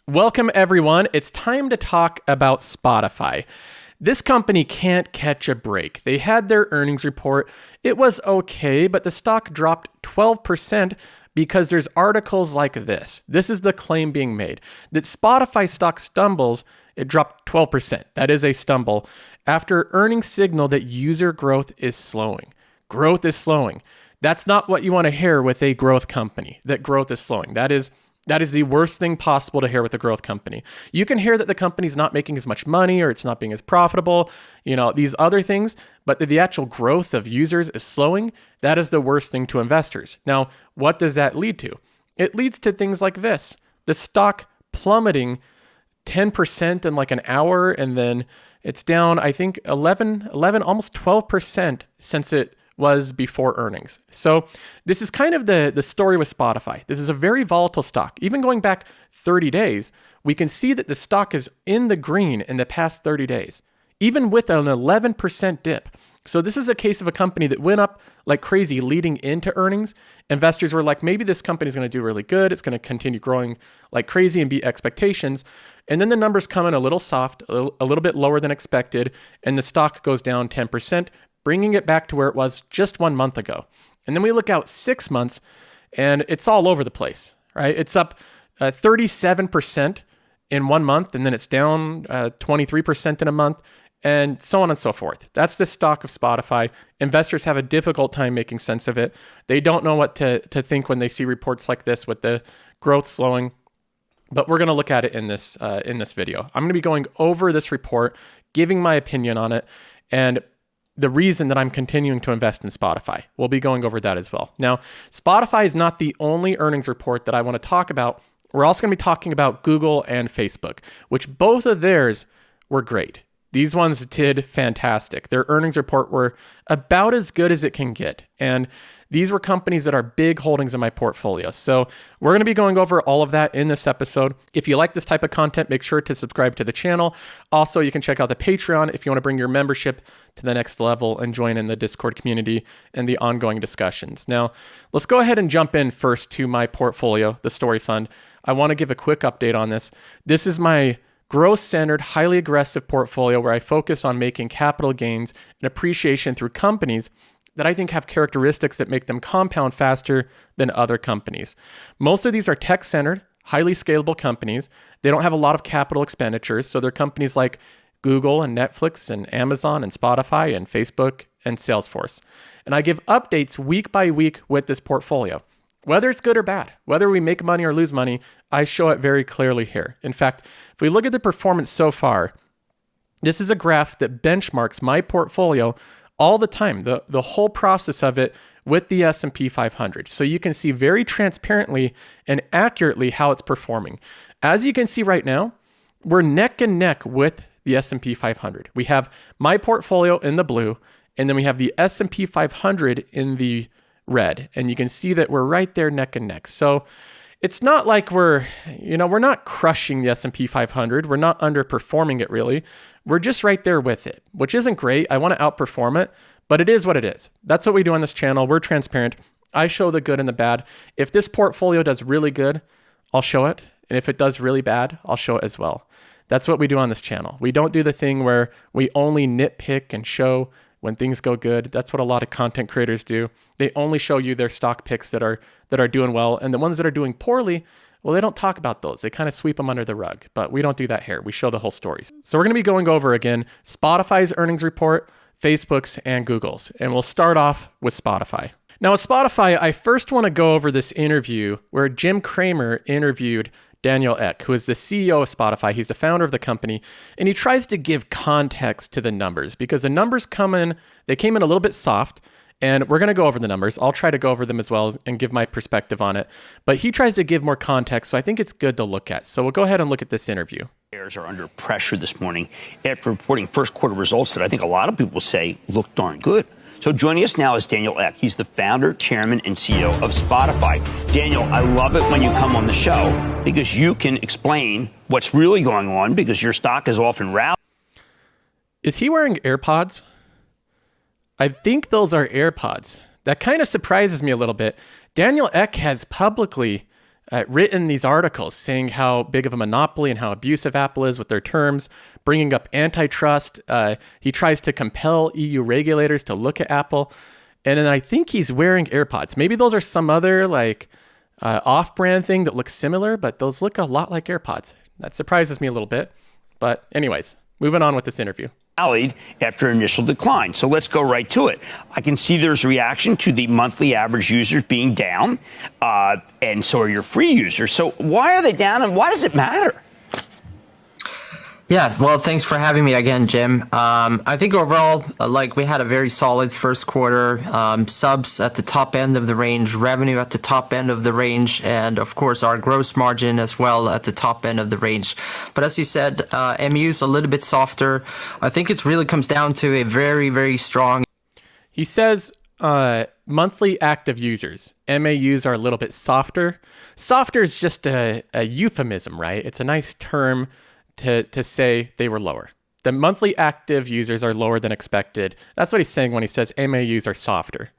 Welcome, everyone. It's time to talk about Spotify. This company can't catch a break. They had their earnings report. It was okay, but the stock dropped 12% because there's articles like this. This is the claim being made that Spotify stock stumbles. It dropped 12%. That is a stumble after earnings signal that user growth is slowing. Growth is slowing. That's not what you want to hear with a growth company, that growth is slowing. That is the worst thing possible to hear with a growth company. You can hear that the company's not making as much money or it's not being as profitable, these other things, but the actual growth of users is slowing. That is the worst thing to investors. Now, what does that lead to? It leads to things like this. The stock plummeting 10% in like an hour, and then it's down, I think, 11, almost 12% since it was before earnings. So this is kind of the story with Spotify. This is a very volatile stock. Even going back 30 days, we can see that the stock is in the green in the past 30 days, even with an 11% dip. So this is a case of a company that went up like crazy leading into earnings. Investors were like, maybe this company is going to do really good. It's going to continue growing like crazy and beat expectations. And then the numbers come in a little soft, a little bit lower than expected, and the stock goes down 10%, bringing it back to where it was just 1 month ago. And then we look out 6 months and it's all over the place, right? It's up 37% in 1 month, and then it's down 23% in a month, and so on and so forth. That's the stock of Spotify. Investors have a difficult time making sense of it. They don't know what to think when they see reports like this with the growth slowing. But we're going to look at it in this video. I'm going to be going over this report, giving my opinion on it, and the reason that I'm continuing to invest in Spotify. We'll be going over that as well. Now, Spotify is not the only earnings report that I want to talk about. We're also going to be talking about Google and Facebook, which both of theirs were great. These ones did fantastic. Their earnings report were about as good as it can get. And these were companies that are big holdings in my portfolio. So we're going to be going over all of that in this episode. If you like this type of content, make sure to subscribe to the channel. Also, you can check out the Patreon if you want to bring your membership to the next level and join in the Discord community and the ongoing discussions. Now, let's go ahead and jump in first to my portfolio, the Story Fund. I want to give a quick update on this. This is my growth-centered, highly aggressive portfolio where I focus on making capital gains and appreciation through companies that I think have characteristics that make them compound faster than other companies. Most of these are tech-centered, highly scalable companies. They don't have a lot of capital expenditures, so they're companies like Google and Netflix and Amazon and Spotify and Facebook and Salesforce. And I give updates week by week with this portfolio. Whether it's good or bad, whether we make money or lose money, I show it very clearly here. In fact, if we look at the performance so far, this is a graph that benchmarks my portfolio all the time, the whole process of it with the S&P 500. So you can see very transparently and accurately how it's performing. As you can see right now, we're neck and neck with the S&P 500. We have my portfolio in the blue, and then we have the S&P 500 in the red. And you can see that we're right there neck and neck. So it's not like we're not crushing the S&P 500. We're not underperforming it really. We're just right there with it, which isn't great. I want to outperform it, but it is what it is. That's what we do on this channel. We're transparent. I show the good and the bad. If this portfolio does really good, I'll show it. And if it does really bad, I'll show it as well. That's what we do on this channel. We don't do the thing where we only nitpick and show when things go good. That's what a lot of content creators do. They only show you their stock picks that are doing well, and the ones that are doing poorly, well, they don't talk about those. They kind of sweep them under the rug, but we don't do that here. We show the whole stories. So we're going to be going over again Spotify's earnings report, Facebook's, and Google's, and we'll start off with Spotify. Now with Spotify, I first want to go over this interview where Jim Cramer interviewed Daniel Ek, who is the CEO of Spotify. He's the founder of the company, and he tries to give context to the numbers because the numbers came in a little bit soft, and we're going to go over the numbers. I'll try to go over them as well and give my perspective on it, but he tries to give more context, so I think it's good to look at. So we'll go ahead and look at this interview. Shares are under pressure this morning after reporting first quarter results that I think a lot of people say look darn good. So joining us now is Daniel Ek. He's the founder, chairman, and CEO of Spotify. Daniel, I love it when you come on the show because you can explain what's really going on because your stock is often rallied. Is he wearing AirPods? I think those are AirPods. That kind of surprises me a little bit. Daniel Ek has publicly written these articles saying how big of a monopoly and how abusive Apple is with their terms, bringing up antitrust. He tries to compel EU regulators to look at Apple. And then I think he's wearing AirPods. Maybe those are some other off-brand thing that looks similar, but those look a lot like AirPods. That surprises me a little bit. But anyways, moving on with this interview. Rallied after initial decline. So let's go right to it. I can see there's a reaction to the monthly average users being down, and so are your free users. So why are they down, and why does it matter? Yeah, well, thanks for having me again, Jim. I think overall, we had a very solid first quarter, subs at the top end of the range, revenue at the top end of the range, and of course our gross margin as well at the top end of the range. But as you said, MU's a little bit softer. I think it really comes down to a very, very strong. He says monthly active users, MAUs, are a little bit softer. Softer is just a euphemism, right? It's a nice term to say they were lower. The monthly active users are lower than expected. That's what he's saying when he says MAUs are softer.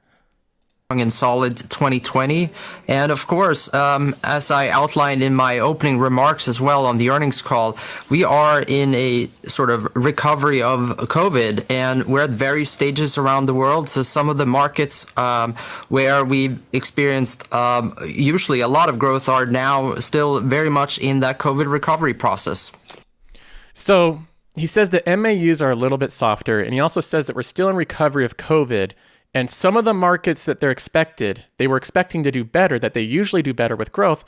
And solid 2020. And of course, as I outlined in my opening remarks as well on the earnings call, we are in a sort of recovery of COVID, and we're at various stages around the world. So some of the markets where we've experienced usually a lot of growth are now still very much in that COVID recovery process. So he says that MAUs are a little bit softer, and he also says that we're still in recovery of COVID, and some of the markets that they were expecting to do better, that they usually do better with growth,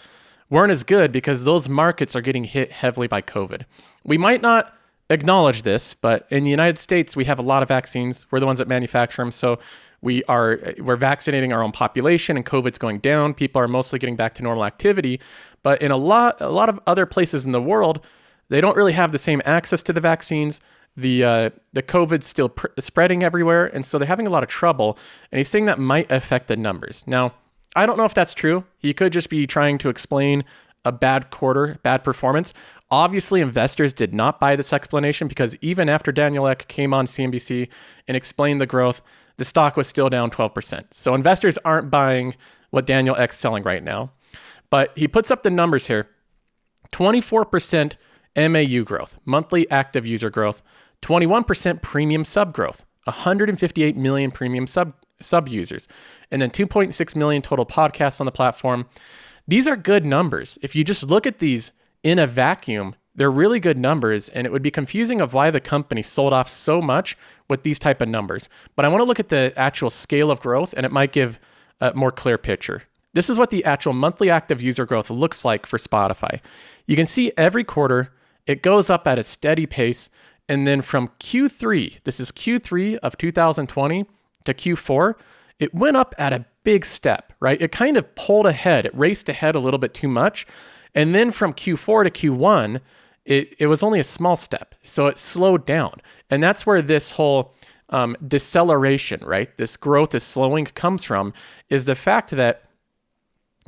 weren't as good because those markets are getting hit heavily by COVID. We might not acknowledge this, but in the United States, we have a lot of vaccines. We're the ones that manufacture them, so we're vaccinating our own population, and COVID's going down. People are mostly getting back to normal activity, but in a lot of other places in the world, they don't really have the same access to the vaccines. The COVID's still spreading everywhere, and so they're having a lot of trouble. And he's saying that might affect the numbers. Now, I don't know if that's true. He could just be trying to explain a bad quarter, bad performance. Obviously, investors did not buy this explanation because even after Daniel Ek came on CNBC and explained the growth, the stock was still down 12%. So investors aren't buying what Daniel Ek's selling right now. But he puts up the numbers here. 24% MAU growth, monthly active user growth, 21% premium sub growth, 158 million premium sub users, and then 2.6 million total podcasts on the platform. These are good numbers. If you just look at these in a vacuum, they're really good numbers, and it would be confusing of why the company sold off so much with these type of numbers. But I want to look at the actual scale of growth, and it might give a more clear picture. This is what the actual monthly active user growth looks like for Spotify. You can see every quarter, it goes up at a steady pace. And then from Q3, this is Q3 of 2020 to Q4, it went up at a big step, right? It kind of pulled ahead. It raced ahead a little bit too much. And then from Q4 to Q1, it was only a small step. So it slowed down. And that's where this whole deceleration, right? This growth is slowing comes from, is the fact that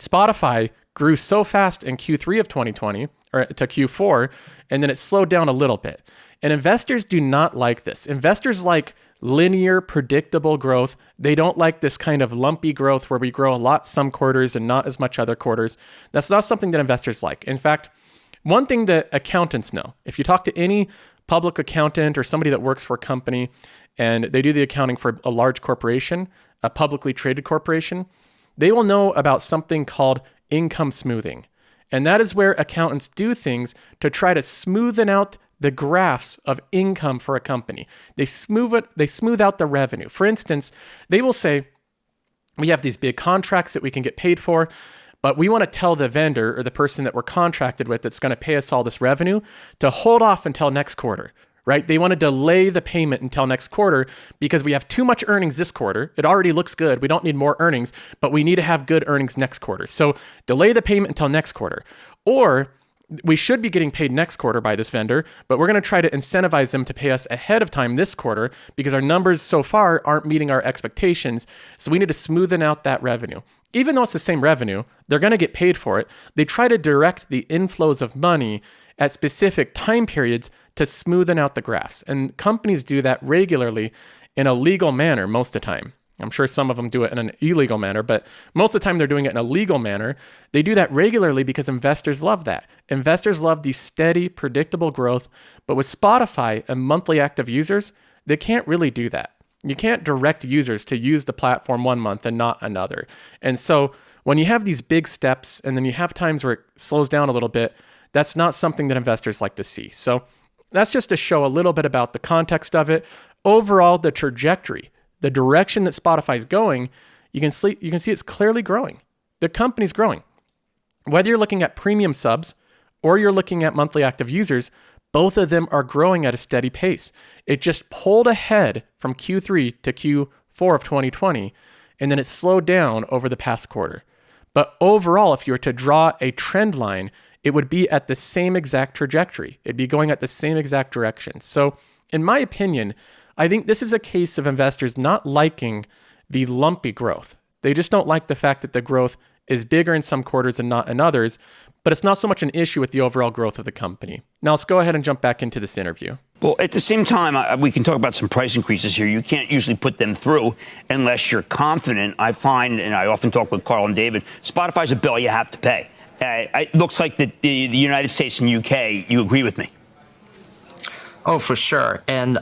Spotify grew so fast in Q3 of 2020 or to Q4, and then it slowed down a little bit. And investors do not like this. Investors like linear, predictable growth. They don't like this kind of lumpy growth where we grow a lot some quarters and not as much other quarters. That's not something that investors like. In fact, one thing that accountants know, if you talk to any public accountant or somebody that works for a company and they do the accounting for a large corporation, a publicly traded corporation, they will know about something called income smoothing. And that is where accountants do things to try to smoothen out the graphs of income for a company. They smooth out the revenue. For instance, they will say, we have these big contracts that we can get paid for, but we want to tell the vendor or the person that we're contracted with that's going to pay us all this revenue to hold off until next quarter, right? They want to delay the payment until next quarter because we have too much earnings this quarter. It already looks good. We don't need more earnings, but we need to have good earnings next quarter. So delay the payment until next quarter. Or we should be getting paid next quarter by this vendor, but we're going to try to incentivize them to pay us ahead of time this quarter because our numbers so far aren't meeting our expectations. So we need to smoothen out that revenue. Even though it's the same revenue, they're going to get paid for it. They try to direct the inflows of money at specific time periods to smoothen out the graphs. And companies do that regularly in a legal manner most of the time. I'm sure some of them do it in an illegal manner, but most of the time they're doing it in a legal manner. They do that regularly because investors love that. Investors love the steady, predictable growth. But with Spotify and monthly active users, they can't really do that. You can't direct users to use the platform one month and not another. And so when you have these big steps and then you have times where it slows down a little bit, that's not something that investors like to see. So that's just to show a little bit about the context of it. Overall, the trajectory, the direction that Spotify is going, you can see it's clearly growing. The company's growing. Whether you're looking at premium subs or you're looking at monthly active users, both of them are growing at a steady pace. It just pulled ahead from Q3 to Q4 of 2020, and then it slowed down over the past quarter. But overall, if you were to draw a trend line, it would be at the same exact trajectory. It'd be going at the same exact direction. So in my opinion, I think this is a case of investors not liking the lumpy growth. They just don't like the fact that the growth is bigger in some quarters and not in others, but it's not so much an issue with the overall growth of the company. Now let's go ahead and jump back into this interview. Well, at the same time, we can talk about some price increases here. You can't usually put them through unless you're confident. I find, and I often talk with Carl and David, Spotify's a bill you have to pay. It looks like the United States and UK, you agree with me. Oh, for sure. And,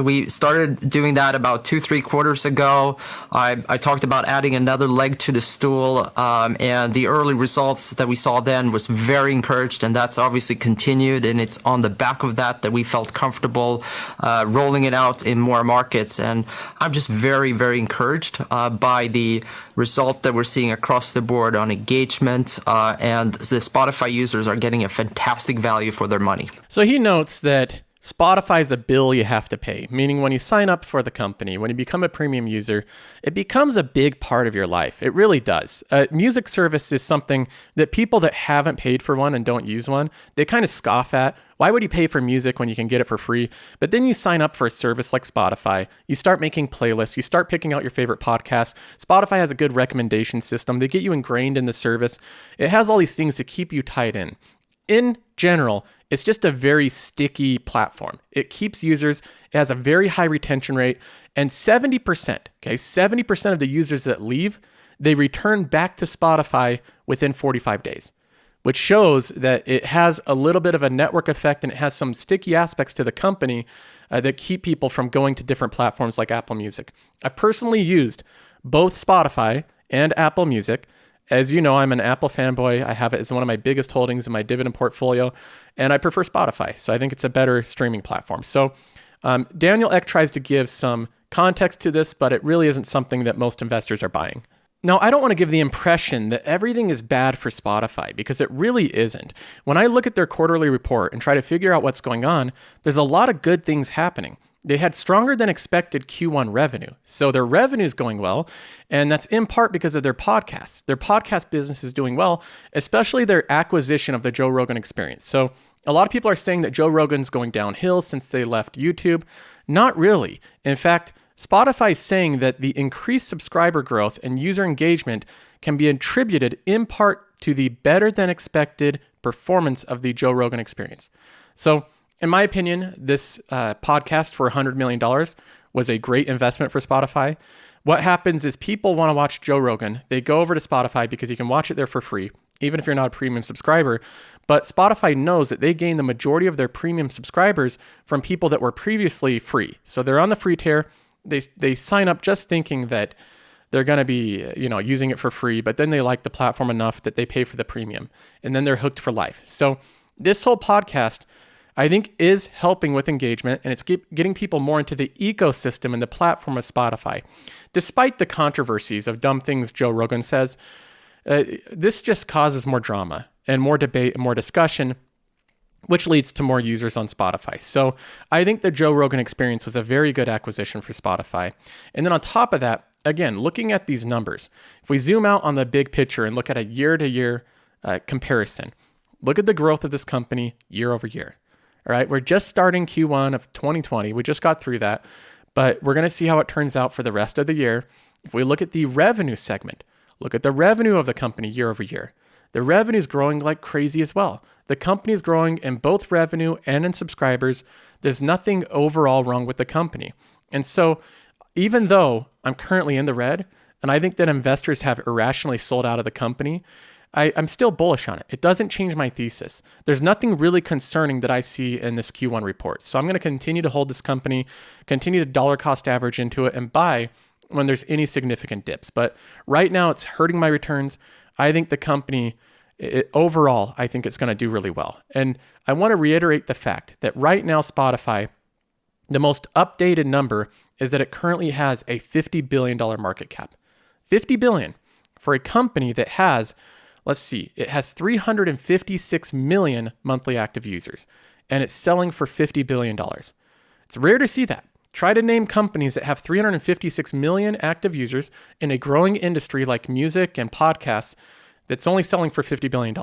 we started doing that about 2-3 quarters ago. I talked about adding another leg to the stool, and the early results that we saw then was very encouraged, and that's obviously continued. And it's on the back of that we felt comfortable rolling it out in more markets. And I'm just very, very encouraged by the result that we're seeing across the board on engagement, and the Spotify users are getting a fantastic value for their money. So he notes that Spotify is a bill you have to pay, meaning when you sign up for the company, when you become a premium user, it becomes a big part of your life. It really does. Music service is something that people that haven't paid for one and don't use one, they kind of scoff at. Why would you pay for music when you can get it for free? But then you sign up for a service like Spotify. You start making playlists. You start picking out your favorite podcasts. Spotify has a good recommendation system. They get you ingrained in the service. It has all these things to keep you tied in. In general, it's just a very sticky platform. It keeps users, it has a very high retention rate, and 70% of the users that leave, they return back to Spotify within 45 days, which shows that it has a little bit of a network effect and it has some sticky aspects to the company that keep people from going to different platforms like Apple Music. I've personally used both Spotify and Apple Music. As you know, I'm an Apple fanboy. I have it as one of my biggest holdings in my dividend portfolio, and I prefer Spotify. So I think it's a better streaming platform. So Daniel Ek tries to give some context to this, but it really isn't something that most investors are buying. Now, I don't want to give the impression that everything is bad for Spotify, because it really isn't. When I look at their quarterly report and try to figure out what's going on, there's a lot of good things happening. They had stronger than expected Q1 revenue. So their revenue is going well, and that's in part because of their podcasts. Their podcast business is doing well, especially their acquisition of the Joe Rogan Experience. So a lot of people are saying that Joe Rogan's going downhill since they left YouTube. Not really. In fact, Spotify is saying that the increased subscriber growth and user engagement can be attributed in part to the better than expected performance of the Joe Rogan Experience. So in my opinion, this podcast for $100 million was a great investment for Spotify. What happens is people want to watch Joe Rogan. They go over to Spotify because you can watch it there for free, even if you're not a premium subscriber. But Spotify knows that they gain the majority of their premium subscribers from people that were previously free. So they're on the free tier. They sign up just thinking that they're going to be, using it for free, but then they like the platform enough that they pay for the premium, and then they're hooked for life. So this whole podcast, I think, is helping with engagement, and it's getting people more into the ecosystem and the platform of Spotify. Despite the controversies of dumb things Joe Rogan says, this just causes more drama and more debate and more discussion, which leads to more users on Spotify. So I think the Joe Rogan Experience was a very good acquisition for Spotify. And then on top of that, again, looking at these numbers, if we zoom out on the big picture and look at a year-to-year comparison, look at the growth of this company year over year. All right, we're just starting Q1 of 2020. We just got through that, but we're going to see how it turns out for the rest of the year. If we look at the revenue segment, look at the revenue of the company year over year. The revenue is growing like crazy as well. The company is growing in both revenue and in subscribers. There's nothing overall wrong with the company. And so even though I'm currently in the red, and I think that investors have irrationally sold out of the company, I'm still bullish on it. It doesn't change my thesis. There's nothing really concerning that I see in this Q1 report. So I'm going to continue to hold this company, continue to dollar cost average into it, and buy when there's any significant dips. But right now it's hurting my returns. I think the company, overall, I think it's going to do really well. And I want to reiterate the fact that right now Spotify, the most updated number is that it currently has a $50 billion market cap. $50 billion for a company that has, let's see, it has 356 million monthly active users, and it's selling for $50 billion. It's rare to see that. Try to name companies that have 356 million active users in a growing industry like music and podcasts that's only selling for $50 billion.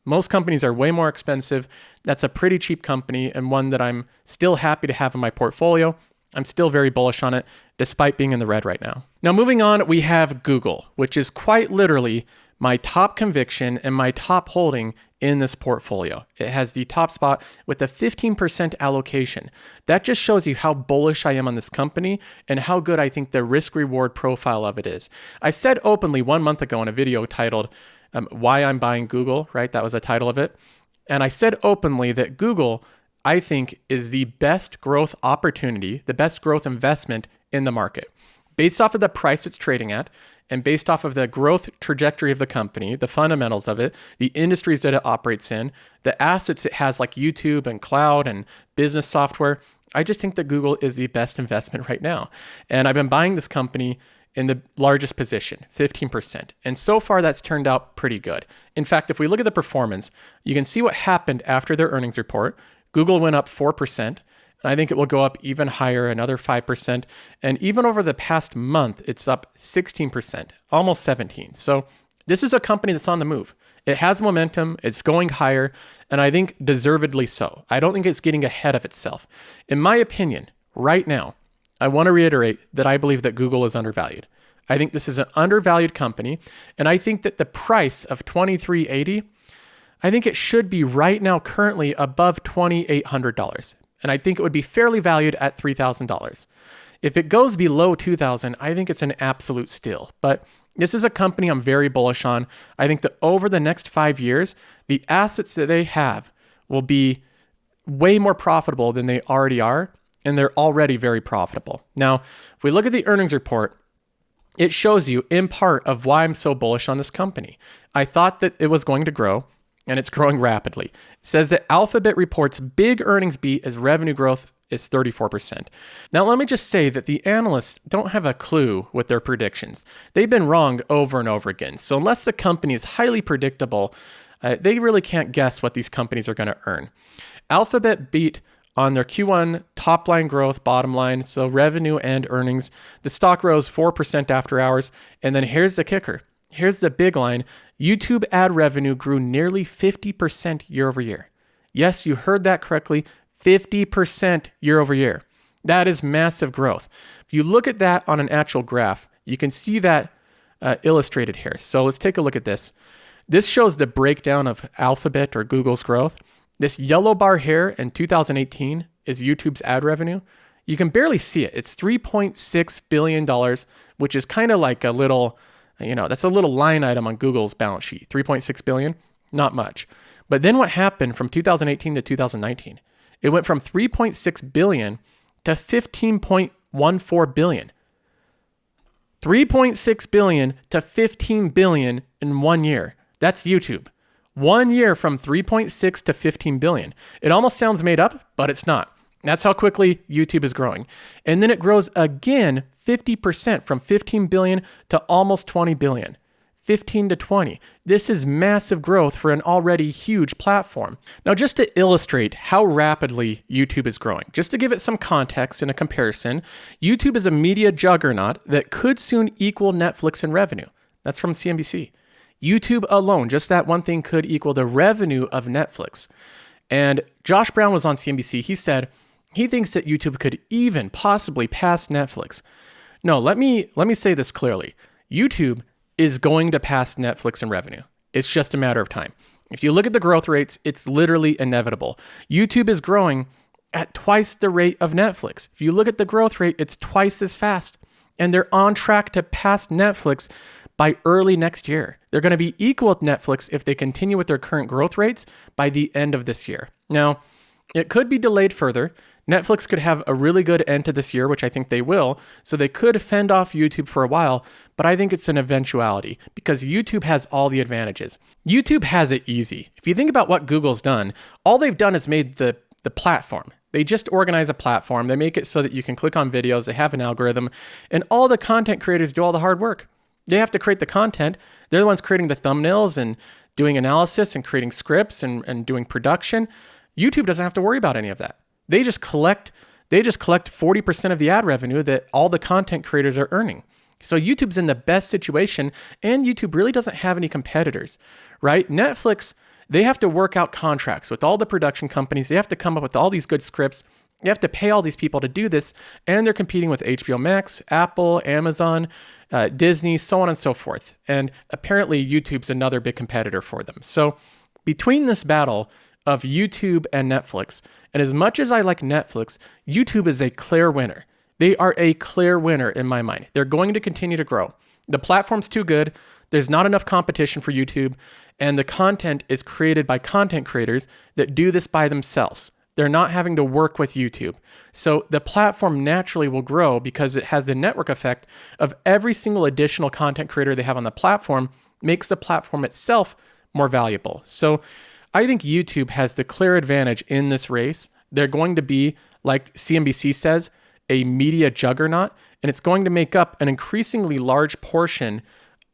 Most companies are way more expensive. That's a pretty cheap company and one that I'm still happy to have in my portfolio. I'm still very bullish on it, despite being in the red right now. Now, moving on, we have Google, which is quite literally my top conviction and my top holding in this portfolio. It has the top spot with a 15% allocation. That just shows you how bullish I am on this company and how good I think the risk-reward profile of it is. I said openly 1 month ago in a video titled Why I'm Buying Google, right? That was the title of it. And I said openly that Google, I think, is the best growth opportunity, the best growth investment in the market. Based off of the price it's trading at, and based off of the growth trajectory of the company, the fundamentals of it, the industries that it operates in, the assets it has like YouTube and cloud and business software, I just think that Google is the best investment right now. And I've been buying this company in the largest position, 15%. And so far that's turned out pretty good. In fact, if we look at the performance, you can see what happened after their earnings report. Google went up 4%. And I think it will go up even higher, another 5%. And even over the past month, it's up 16%, almost 17%. So this is a company that's on the move. It has momentum, it's going higher, and I think deservedly so. I don't think it's getting ahead of itself. In my opinion, right now, I want to reiterate that I believe that Google is undervalued. I think this is an undervalued company, and I think that the price of $23.80, I think it should be right now currently above $2,800. And I think it would be fairly valued at $3,000. If it goes below $2,000, I think it's an absolute steal. But this is a company I'm very bullish on. I think that over the next 5 years, the assets that they have will be way more profitable than they already are, and they're already very profitable. Now, if we look at the earnings report, it shows you in part of why I'm so bullish on this company. I thought that it was going to grow, and it's growing rapidly. It says that Alphabet reports big earnings beat as revenue growth is 34%. Now, let me just say that the analysts don't have a clue with their predictions. They've been wrong over and over again. So unless the company is highly predictable, they really can't guess what these companies are going to earn. Alphabet beat on their Q1 top line growth, bottom line, so revenue and earnings. The stock rose 4% after hours. And then here's the kicker. Here's the big line. YouTube ad revenue grew nearly 50% year over year. Yes, you heard that correctly. 50% year over year. That is massive growth. If you look at that on an actual graph, you can see that illustrated here. So let's take a look at this. This shows the breakdown of Alphabet or Google's growth. This yellow bar here in 2018 is YouTube's ad revenue. You can barely see it. It's $3.6 billion, which is kind of like a little, that's a little line item on Google's balance sheet. 3.6 billion, not much. But then what happened from 2018 to 2019? It went from 3.6 billion to 15.14 billion. 3.6 billion to 15 billion in 1 year. That's YouTube. 1 year from 3.6 to 15 billion. It almost sounds made up, but it's not. That's how quickly YouTube is growing. And then it grows again 50% from 15 billion to almost 20 billion. 15 to 20. This is massive growth for an already huge platform. Now, just to illustrate how rapidly YouTube is growing, just to give it some context and a comparison, YouTube is a media juggernaut that could soon equal Netflix in revenue. That's from CNBC. YouTube alone, just that one thing could equal the revenue of Netflix. And Josh Brown was on CNBC. He said he thinks that YouTube could even possibly pass Netflix. No, let me say this clearly. YouTube is going to pass Netflix in revenue. It's just a matter of time. If you look at the growth rates, it's literally inevitable. YouTube is growing at twice the rate of Netflix. If you look at the growth rate, it's twice as fast. and they're on track to pass Netflix by early next year. They're going to be equal with Netflix if they continue with their current growth rates by the end of this year. Now, it could be delayed further. Netflix could have a really good end to this year, which I think they will, so they could fend off YouTube for a while, but I think it's an eventuality because YouTube has all the advantages. YouTube has it easy. If you think about what Google's done, all they've done is made the platform. They just organize a platform. They make it so that you can click on videos. They have an algorithm, and all the content creators do all the hard work. They have to create the content. They're the ones creating the thumbnails and doing analysis and creating scripts and doing production. YouTube doesn't have to worry about any of that. They just collect 40% of the ad revenue that all the content creators are earning. So YouTube's in the best situation, and YouTube really doesn't have any competitors, right? Netflix, they have to work out contracts with all the production companies. They have to come up with all these good scripts. You have to pay all these people to do this, and they're competing with HBO Max, Apple, Amazon, Disney, so on and so forth. And apparently YouTube's another big competitor for them. So between this battle of YouTube and Netflix, and as much as I like Netflix, YouTube is a clear winner. They are a clear winner in my mind. They're going to continue to grow. The platform's too good. There's not enough competition for YouTube, and the content is created by content creators that do this by themselves. They're not having to work with YouTube. So the platform naturally will grow because it has the network effect of every single additional content creator they have on the platform makes the platform itself more valuable. So I think YouTube has the clear advantage in this race. They're going to be, like CNBC says, a media juggernaut, and it's going to make up an increasingly large portion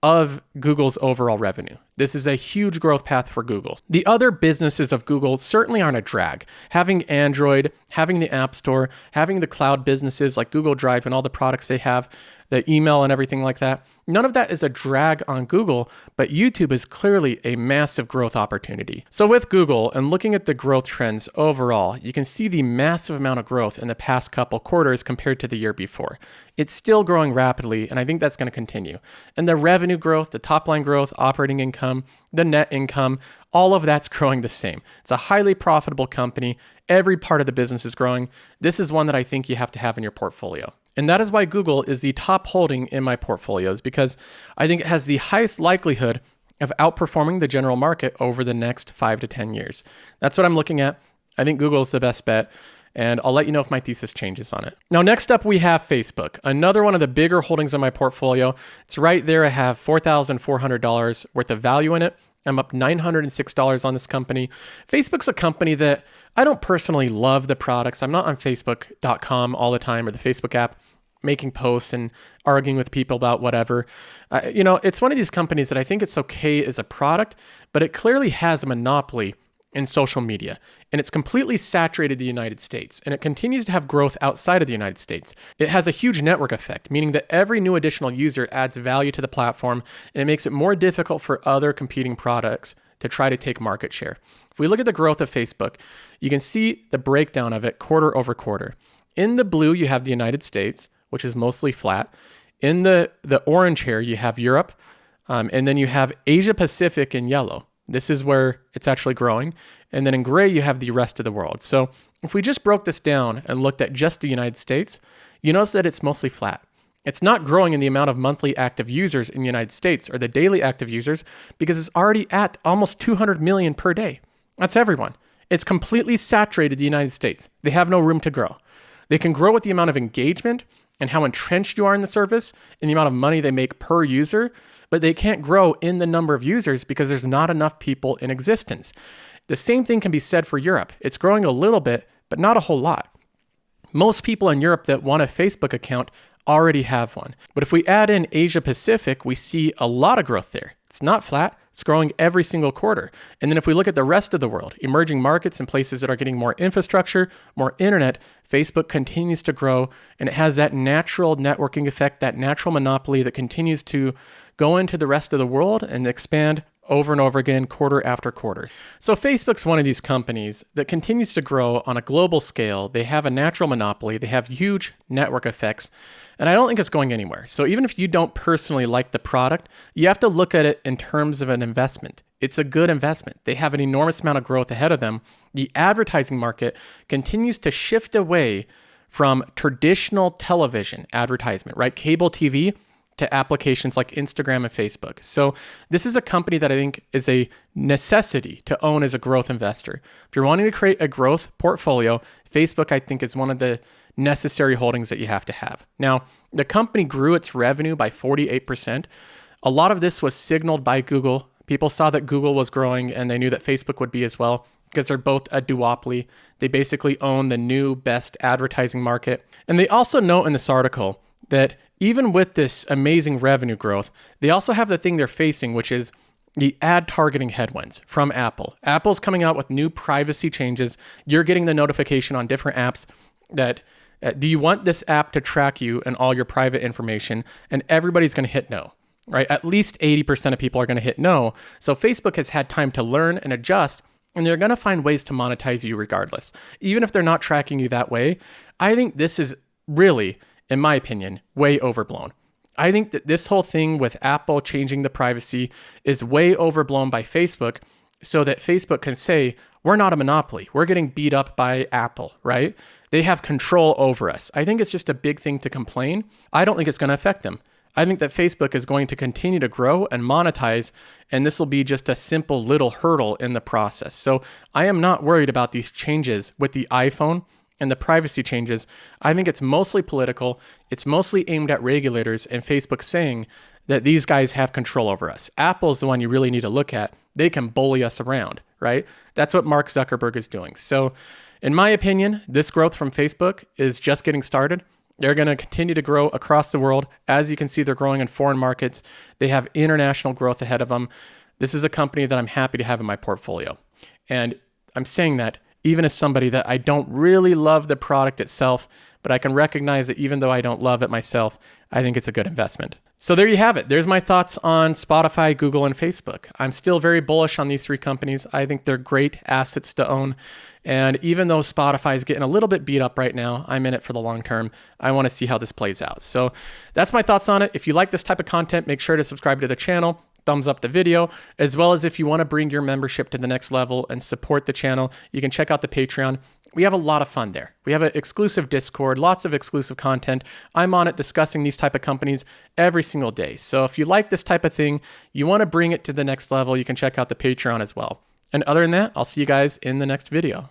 of Google's overall revenue. This is a huge growth path for Google. The other businesses of Google certainly aren't a drag. Having Android, having the App Store, having the cloud businesses like Google Drive and all the products they have, the email and everything like that, none of that is a drag on Google, but YouTube is clearly a massive growth opportunity. So with Google and looking at the growth trends overall, you can see the massive amount of growth in the past couple quarters compared to the year before. It's still growing rapidly, and I think that's going to continue. And the revenue growth, the top line growth, operating income, the net income, all of that's growing the same. It's a highly profitable company. Every part of the business is growing. This is one that I think you have to have in your portfolio. And that is why Google is the top holding in my portfolios, because I think it has the highest likelihood of outperforming the general market over the next 5 to 10 years. That's what I'm looking at. I think Google is the best bet, and I'll let you know if my thesis changes on it. Now, next up, we have Facebook, another one of the bigger holdings in my portfolio. It's right there. I have $4,400 worth of value in it. I'm up $906 on this company. Facebook's a company that I don't personally love the products. I'm not on Facebook.com all the time or the Facebook app making posts and arguing with people about whatever. It's one of these companies that I think it's okay as a product, but it clearly has a monopoly in social media, and it's completely saturated the United States, and it continues to have growth outside of the United States. It has a huge network effect, meaning that every new additional user adds value to the platform, and it makes it more difficult for other competing products to try to take market share. If we look at the growth of Facebook, you can see the breakdown of it quarter over quarter. In the blue, you have the United States, which is mostly flat. In the orange here, you have Europe, and then you have Asia Pacific in yellow. This is where it's actually growing. And then in gray, you have the rest of the world. So if we just broke this down and looked at just the United States, you notice that it's mostly flat. It's not growing in the amount of monthly active users in the United States or the daily active users because it's already at almost 200 million per day. That's everyone. It's completely saturated the United States. They have no room to grow. They can grow with the amount of engagement and how entrenched you are in the service and the amount of money they make per user, but they can't grow in the number of users because there's not enough people in existence. The same thing can be said for Europe. It's growing a little bit, but not a whole lot. Most people in Europe that want a Facebook account already have one. But if we add in Asia Pacific, we see a lot of growth there. It's not flat. It's growing every single quarter. And then if we look at the rest of the world, emerging markets and places that are getting more infrastructure, more internet, Facebook continues to grow, and it has that natural networking effect, that natural monopoly that continues to go into the rest of the world and expand over and over again, quarter after quarter. So Facebook's one of these companies that continues to grow on a global scale. They have a natural monopoly. They have huge network effects, and I don't think it's going anywhere. So even if you don't personally like the product, you have to look at it in terms of an investment. It's a good investment. They have an enormous amount of growth ahead of them. The advertising market continues to shift away from traditional television advertisement, right? Cable TV to applications like Instagram and Facebook. So this is a company that I think is a necessity to own as a growth investor. If you're wanting to create a growth portfolio, Facebook, I think, is one of the necessary holdings that you have to have. Now, the company grew its revenue by 48%. A lot of this was signaled by Google. People saw that Google was growing and they knew that Facebook would be as well, because they're both a duopoly. They basically own the new best advertising market. And they also note in this article that even with this amazing revenue growth, they also have the thing they're facing, which is the ad targeting headwinds from Apple. Apple's coming out with new privacy changes. You're getting the notification on different apps that, do you want this app to track you and all your private information? And everybody's going to hit no, right? At least 80% of people are going to hit no. So Facebook has had time to learn and adjust, and they're going to find ways to monetize you regardless. Even if they're not tracking you that way, I think this is really, in my opinion, way overblown. I think that this whole thing with Apple changing the privacy is way overblown by Facebook, so that Facebook can say, we're not a monopoly. We're getting beat up by Apple, right? They have control over us. I think it's just a big thing to complain. I don't think it's going to affect them. I think that Facebook is going to continue to grow and monetize, and this will be just a simple little hurdle in the process. So I am not worried about these changes with the iPhone and the privacy changes. I think it's mostly political. It's mostly aimed at regulators and Facebook saying that these guys have control over us. Apple's the one you really need to look at. They can bully us around, right? That's what Mark Zuckerberg is doing. So in my opinion, this growth from Facebook is just getting started. They're going to continue to grow across the world. As you can see, they're growing in foreign markets. They have international growth ahead of them. This is a company that I'm happy to have in my portfolio. And I'm saying that even as somebody that I don't really love the product itself, but I can recognize that even though I don't love it myself, I think it's a good investment. So there you have it. There's my thoughts on Spotify, Google, and Facebook. I'm still very bullish on these three companies. I think they're great assets to own. And even though Spotify is getting a little bit beat up right now, I'm in it for the long term. I want to see how this plays out. So that's my thoughts on it. If you like this type of content, make sure to subscribe to the channel, thumbs up the video, as well as if you want to bring your membership to the next level and support the channel, you can check out the Patreon. We have a lot of fun there. We have an exclusive Discord, lots of exclusive content. I'm on it discussing these type of companies every single day. So if you like this type of thing, you want to bring it to the next level, you can check out the Patreon as well. And other than that, I'll see you guys in the next video.